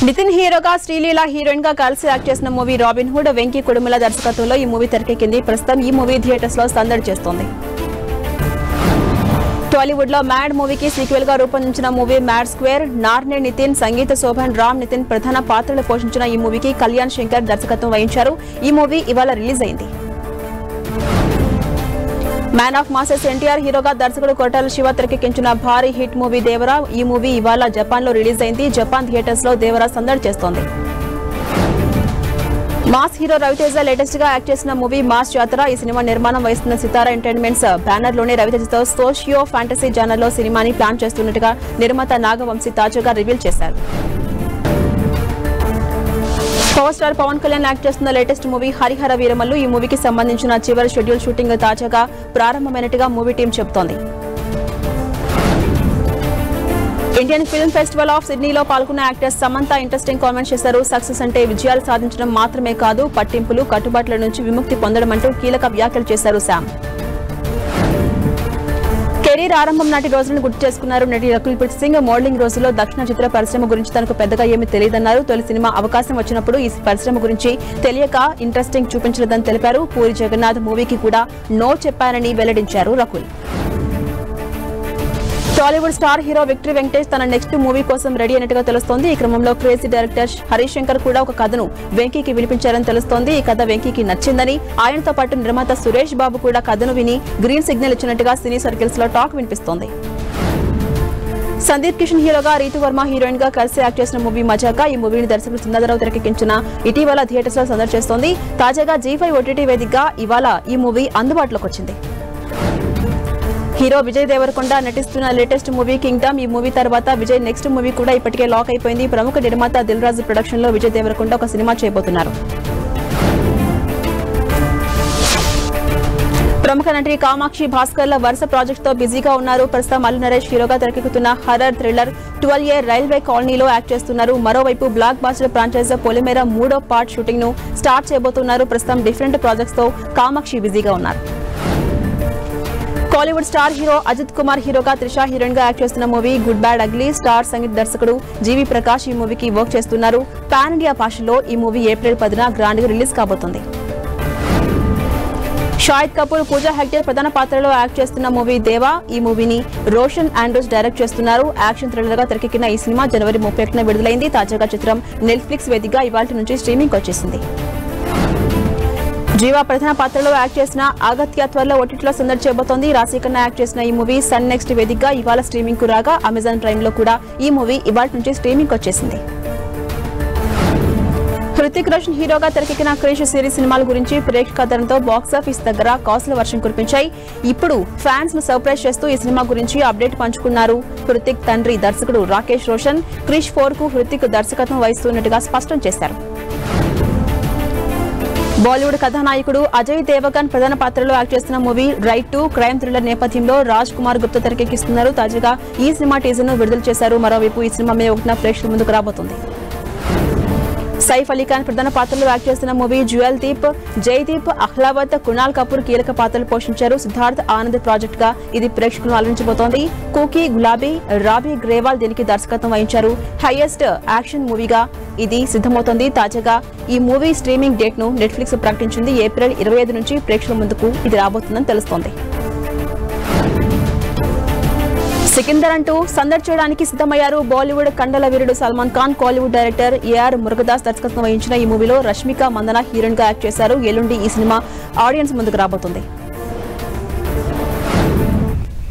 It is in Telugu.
నితిన్ హీరోగా శ్రీలీల హీరోయిన్ గా కలిసి యాక్ట్ చేసిన movie robin hood Venky Kudumula దర్శకత్వంలో ఈ మూవీ తెరకెక్కింది. ప్రస్తుతం ఈ మూవీ థియేటర్స్ లో సందడి చేస్తోంది. టాలీవుడ్ లో మ్యాడ్ మూవీకి సీక్వెల్ గా రూపొందించిన movie mad square Narne Nithin, Sangeeth Shobhan, Ram Nithin ప్రధాన పాత్రలు పోషించిన ఈ మూవీకి కళ్యాణ్ శంకర్ దర్శకత్వం వహించారు. ఈ మూవీ ఇవాళ రిలీజ్ అయింది. మ్యాన్ ఆఫ్ మాసెస్ ఎన్టీఆర్ హీరోగా దర్శకుడు కొట్టాల శివ తెరకెక్కించిన భారీ హిట్ మూవీ దేవరా. ఈ మూవీ ఇవాళ జపాన్ లో రిలీజ్ అయింది. జపాన్ థియేటర్స్ లో దేవరా సందడి చేస్తోంది. మాస్ హీరో రవితేజ లేటెస్ట్ గా యాక్ట్ చేసిన మూవీ మాస్ జాతర. ఈ సినిమా నిర్మాణం వహిస్తున్న సితారా ఎంటర్టైన్మెంట్స్ బ్యానర్ లోనే రవితేజతో సోషియో ఫ్యాంటసీ జానర్ లో సినిమాని ప్లాన్ చేస్తున్నట్టుగా నిర్మాత నాగవంశీ తాజాగా రివీల్ చేశారు. Power star Pawan Kalyan act చేస్తున్న లేటెస్ట్ మూవీ హరిహర వీరమల్లు. ఈ మూవీకి సంబంధించిన చివరి షెడ్యూల్ షూటింగ్ తాజాగా ప్రారంభమైనట్టుగా మూవీ టీం చెబుతోంది. ఇండియన్ ఫిల్మ్ ఫెస్టివల్ ఆఫ్ సిడ్నీలో పాల్గొన్న యాక్టర్ సమంత ఇంట్రెస్టింగ్ కామెంట్స్ చేశారు. సక్సెస్ అంటే విజయాలు సాధించడం మాత్రమే కాదు, పట్టింపులు కట్టుబాట్ల నుంచి విముక్తి పొందడం అంటూ కీలక వ్యాఖ్యలు చేశారు శామ్. కెరీర్ ఆరంభం నాటి రోజులను గుర్తు చేసుకున్నారు నటి రకుల్ప్రీత్ సింగ్. మోడలింగ్ రోజుల్లో దక్షిణ చిత్ర పరిశ్రమ గురించి తనకు పెద్దగా ఏమీ తెలియదన్నారు. తొలి సినిమా అవకాశం వచ్చినప్పుడు ఈ పరిశ్రమ గురించి తెలియక ఇంట్రెస్టింగ్ చూపించలేదని తెలిపారు. పూరి జగన్నాథ్ మూవీకి కూడా నో చెప్పారని వెల్లడించారు Rakul. Tollywood star hero victory Venkatesh తన నెక్స్ట్ మూవీ కోసం రెడీ అయినట్టుగా తెలుస్తోంది. ఈ క్రమంలో క్రేజీ డైరెక్టర్ హరీష్ శంకర్ కూడా ఒక కథను వెంకీకి వినిపించారని తెలుస్తోంది. ఈ కథ వెంకీకి నచ్చిందని, ఆయనతో పాటు నిర్మాత సురేష్ బాబు కూడా కథను విని గ్రీన్ సిగ్నల్ ఇచ్చినట్టుగా సినీ సర్కిల్స్ లో టాక్ వినిపిస్తోంది. సందీప్ కిషన్ హీరోగా రీతు వర్మ హీరోయిన్ గా కలిసి యాక్ట్ చేసిన మూవీ మజాకా. ఈ మూవీని దర్శకుడు సుందరరావు తెరకెక్కించిన ఇటీవల థియేటర్స్ లో సందడి చేస్తోంది. తాజాగా G5 OTT వేదికగా ఇవాళ ఈ మూవీ అందుబాటులోకి వచ్చింది. హీరో విజయ్ దేవరకొండ నటిస్తున్న లేటెస్ట్ మూవీ కింగ్డమ్. ఈ మూవీ తర్వాత విజయ్ నెక్స్ట్ మూవీ కూడా ఇప్పటికే లాక్ అయిపోయింది. ప్రముఖ నిర్మాత దిల్ రాజు ప్రొడక్షన్ లో విజయ్ దేవరకొండ ఒక సినిమా చేయబోతున్నారు. ప్రముఖ నటి కామాక్షి భాస్కర్ల వరుస ప్రాజెక్ట్ తో బిజీగా ఉన్నారు. ప్రస్తుతం అల్లు నరేష్ హీరోగా తెరకెక్కుతున్న హర్రర్ థ్రిల్లర్ 12A రైల్వే కాలనీలో యాక్ట్ చేస్తున్నారు. మరోవైపు బ్లాక్ బాస్టర్ ఫ్రాంచైజ్ పొలిమేర 3వ పార్ట్ షూటింగ్ ను స్టార్ట్ చేయబోతున్నారు. ప్రస్తుతం డిఫరెంట్ ప్రాజెక్ట్స్ తో కామాక్షి బిజీగా ఉన్నారు. Tollywood star hero Ajith Kumar హీరోగా త్రిష హీరోయిన్ గా యాక్ట్ చేస్తున్న movie good bad ugly. Star సంగీత దర్శకుడు జీవి ప్రకాష్ ఈ మూవీకి వర్క్ చేస్తున్నారు. పాన్ ఇండియా భాషలో ఈ మూవీ ఏప్రిల్ 10న గ్రాండ్ గా రిలీజ్ కాబోతుంది. షాహిద్ కపూర్, పూజా హెగ్డే ప్రధాన పాత్రలో యాక్ట్ చేస్తున్న మూవీ దేవా. ఈ మూవీని రోషన్ ఆండ్రూస్ డైరెక్ట్ చేస్తున్నారు. యాక్షన్ థ్రిల్లర్ గా తెరకెక్కిన ఈ సినిమా జనవరి 31న విడుదలైంది. తాజాగా చిత్రం నెట్ఫ్లిక్స్ వేదికగా ఇవాల్టి నుంచి స్ట్రీమింగ్ వచ్చేసింది. జీవా ప్రధాన పాత్రలో యాక్ట్ చేసిన అగత్య త్వరలో ఓటీటీలో సందడి చేయబోతోంది. రాశిఖన్నా యాక్ట్ చేసిన ఈ మూవీ సన్ నెక్స్ట్ వేదికగా ఇవాళ స్ట్రీమింగ్ కు రాగా అమెజాన్ ప్రైమ్ లో కూడా ఈ మూవీ ఇవాల్టి నుంచి స్ట్రీమింగ్ వచ్చేసింది. హృతిక్ రోషన్ హీరోగా తెరకెక్కిన క్రిష్ సిరీస్ సినిమాల గురించి ప్రేక్షకాదరణతో బాక్సాఫీస్ దగ్గర కాసుల వర్షం కురిపించాయి. ఇప్పుడు ఫ్యాన్స్ ను సర్ప్రైజ్ చేస్తూ ఈ సినిమా గురించి అప్డేట్ పంచుకున్నారు. హృతిక్ తండ్రి దర్శకుడు రాకేష్ రోషన్ క్రిష్ 4 కు హృతిక్ దర్శకత్వం వహిస్తున్నట్టుగా స్పష్టం చేశారు. బాలీవుడ్ కథానాయకుడు అజయ్ దేవగన్ ప్రధాన పాత్రలో యాక్ట్ చేస్తున్న movie right to crime thriller నేపథ్యంలో రాజ్ కుమార్ గుప్తా తెరకెక్కిస్తున్నారు. తాజాగా ఈ సినిమా టీజర్ ను విడుదల చేశారు. మరోవైపు ఈ సినిమా మే 1న ప్రేక్షకుల ముందుకు రాబోతుంది. సైఫ్ అలీ ఖాన్ ప్రధాన పాత్రలో యాక్ట్ చేస్తున్న మూవీ జ్యువెల్ దీప్. జైదీప్ అహ్లావత్, కునాల్ కపూర్ కీలక పాత్రలు పోషించారు. సిద్ధార్థ్ ఆనంద్ ప్రాజెక్ట్ గా ఇది ప్రేక్షకులను అలరించబోతోంది. కూకీ గులాబీ, రాబీ గ్రేవాల్ దీనికి దర్శకత్వం వహించారు. హైయెస్ట్ యాక్షన్ మూవీగా ఇది సిద్ధమవుతోంది. తాజాగా ఈ మూవీ స్ట్రీమింగ్ డేట్ ను నెట్ఫ్లిక్స్ ప్రకటించింది. ఏప్రిల్ 25 నుంచి ప్రేక్షకుల ముందుకు ఇది రాబోతుందని తెలుస్తోంది. సికిందర్ అంటూ సందడి చేయడానికి సిద్ధమయ్యారు బాలీవుడ్ కండల వీరుడు సల్మాన్ ఖాన్. కాలీవుడ్ డైరెక్టర్ ఏఆర్ మురుగదాస్ దర్శకత్వం వహించిన ఈ మూవీలో రష్మిక మందన హీరోయిన్ గా యాక్ట్ చేశారు. ఎల్లుండి ఈ సినిమా ఆడియన్స్ ముందుకు రాబోతుంది.